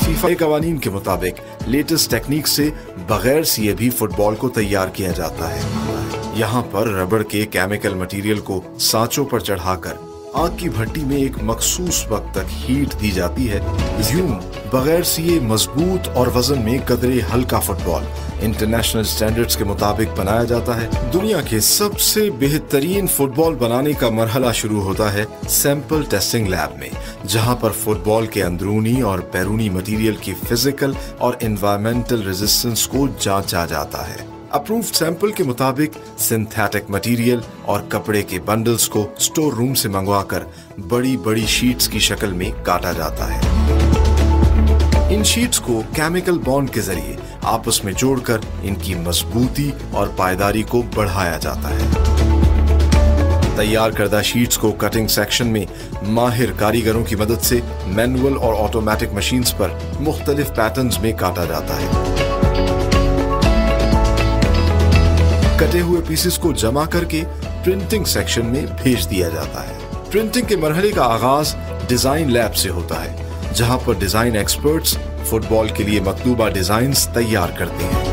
FIFA के कवानीन के मुताबिक लेटेस्ट टेक्निक से बगैर सिए भी फुटबॉल को तैयार किया जाता है। यहाँ पर रबड़ के केमिकल मटेरियल को सांचों पर चढ़ाकर आग की भट्टी में एक मखसूस वक्त तक हीट दी जाती है। यूं बगैर सिए मजबूत और वजन में कदरे हल्का फुटबॉल इंटरनेशनल स्टैंडर्ड्स के मुताबिक बनाया जाता है। दुनिया के सबसे बेहतरीन फुटबॉल बनाने का मरहला शुरू होता है सैंपल टेस्टिंग लैब में, जहां पर फुटबॉल के अंदरूनी और बैरूनी मटेरियल की फिजिकल और एनवायरमेंटल रेजिस्टेंस को जांचा जाता है। अप्रूव्ड सैंपल के मुताबिक सिंथेटिक मटेरियल और कपड़े के बंडल्स को स्टोर रूम से मंगवाकर बड़ी बड़ी शीट्स की शक्ल में काटा जाता है। इन शीट्स को केमिकल बॉन्ड के जरिए आपस में जोड़कर इनकी मजबूती और पायदारी को बढ़ाया जाता है। तैयार करदा शीट्स को कटिंग सेक्शन में माहिर कारीगरों की मदद से मैनुअल और ऑटोमेटिक मशीन्स पर मुख्तलिफ पैटर्न्स में काटा जाता है। कटे हुए पीसेस को जमा करके प्रिंटिंग सेक्शन में भेज दिया जाता है। प्रिंटिंग के मरहले का आगाज डिजाइन लैब से होता है, जहां पर डिजाइन एक्सपर्ट्स फुटबॉल के लिए मतलूबा डिजाइन्स तैयार करते हैं।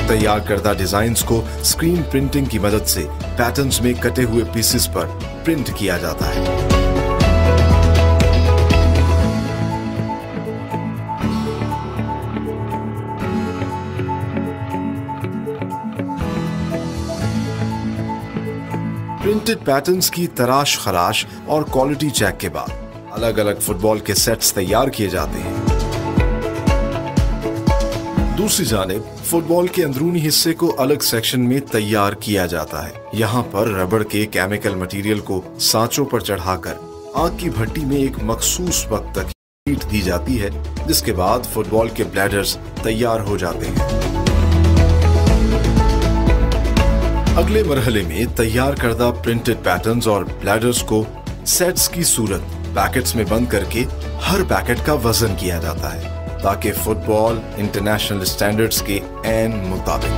तैयार करदा डिजाइन्स को स्क्रीन प्रिंटिंग की मदद से पैटर्न्स में कटे हुए पीसेस पर प्रिंट किया जाता है। प्रिंटेड पैटर्न्स की तराश खराश और क्वालिटी चेक के बाद अलग अलग फुटबॉल के सेट्स तैयार किए जाते हैं। दूसरी जानिब फुटबॉल के अंदरूनी हिस्से को अलग सेक्शन में तैयार किया जाता है। यहाँ पर रबड़ के केमिकल मटेरियल को सांचों पर चढ़ाकर आग की भट्टी में एक मखसूस वक्त तक हीट दी जाती है, जिसके बाद फुटबॉल के ब्लैडर्स तैयार हो जाते हैं। अगले मरहले में तैयार करदा प्रिंटेड पैटर्न्स और ब्लैडर्स को सेट्स की सूरत पैकेट्स में बंद करके हर पैकेट का वजन किया जाता है, ताकि फुटबॉल इंटरनेशनल स्टैंडर्ड्स के ऐन मुताबिक।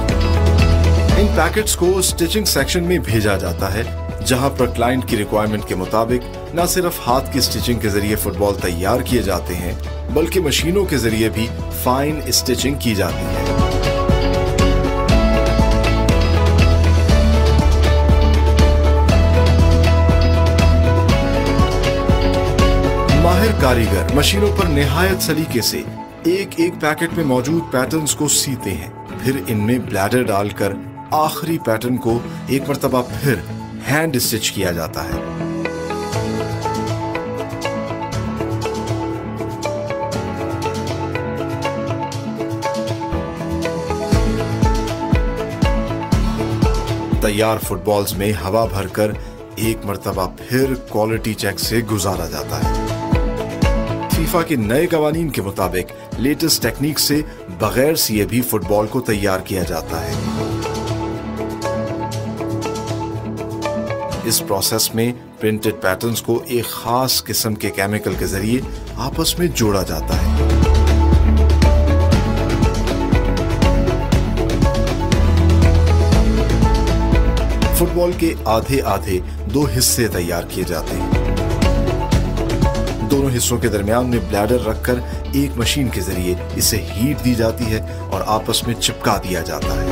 इन पैकेट्स को स्टिचिंग सेक्शन में भेजा जाता है, जहां पर क्लाइंट की रिक्वायरमेंट के मुताबिक न सिर्फ हाथ की स्टिचिंग के जरिए फुटबॉल तैयार किए जाते हैं, बल्कि मशीनों के जरिए भी फाइन स्टिचिंग की जाती है। माहिर कारीगर मशीनों पर निहायत सलीके से एक एक पैकेट में मौजूद पैटर्न्स को सीते हैं, फिर इनमें ब्लैडर डालकर आखिरी पैटर्न को एक मर्तबा फिर हैंड स्टिच किया जाता है। तैयार फुटबॉल्स में हवा भरकर एक मर्तबा फिर क्वालिटी चेक से गुजारा जाता है। फीफा के नए कवानीन के मुताबिक लेटेस्ट टेक्निक से बगैर सिए भी फुटबॉल को तैयार किया जाता है। इस प्रोसेस में प्रिंटेड पैटर्न्स को एक खास किस्म के केमिकल के जरिए आपस में जोड़ा जाता है। फुटबॉल के आधे आधे दो हिस्से तैयार किए जाते हैं। दोनों हिस्सों के दरमियान में ब्लैडर रखकर एक मशीन के जरिए इसे हीट दी जाती है और आपस में चिपका दिया जाता है।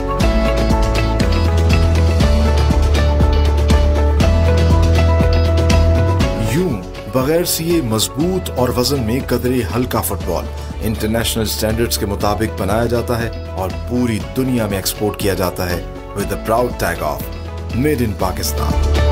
यूं बगैर सिए मजबूत और वजन में कदरे हल्का फुटबॉल इंटरनेशनल स्टैंडर्ड्स के मुताबिक बनाया जाता है और पूरी दुनिया में एक्सपोर्ट किया जाता है with the proud tag of made in Pakistan.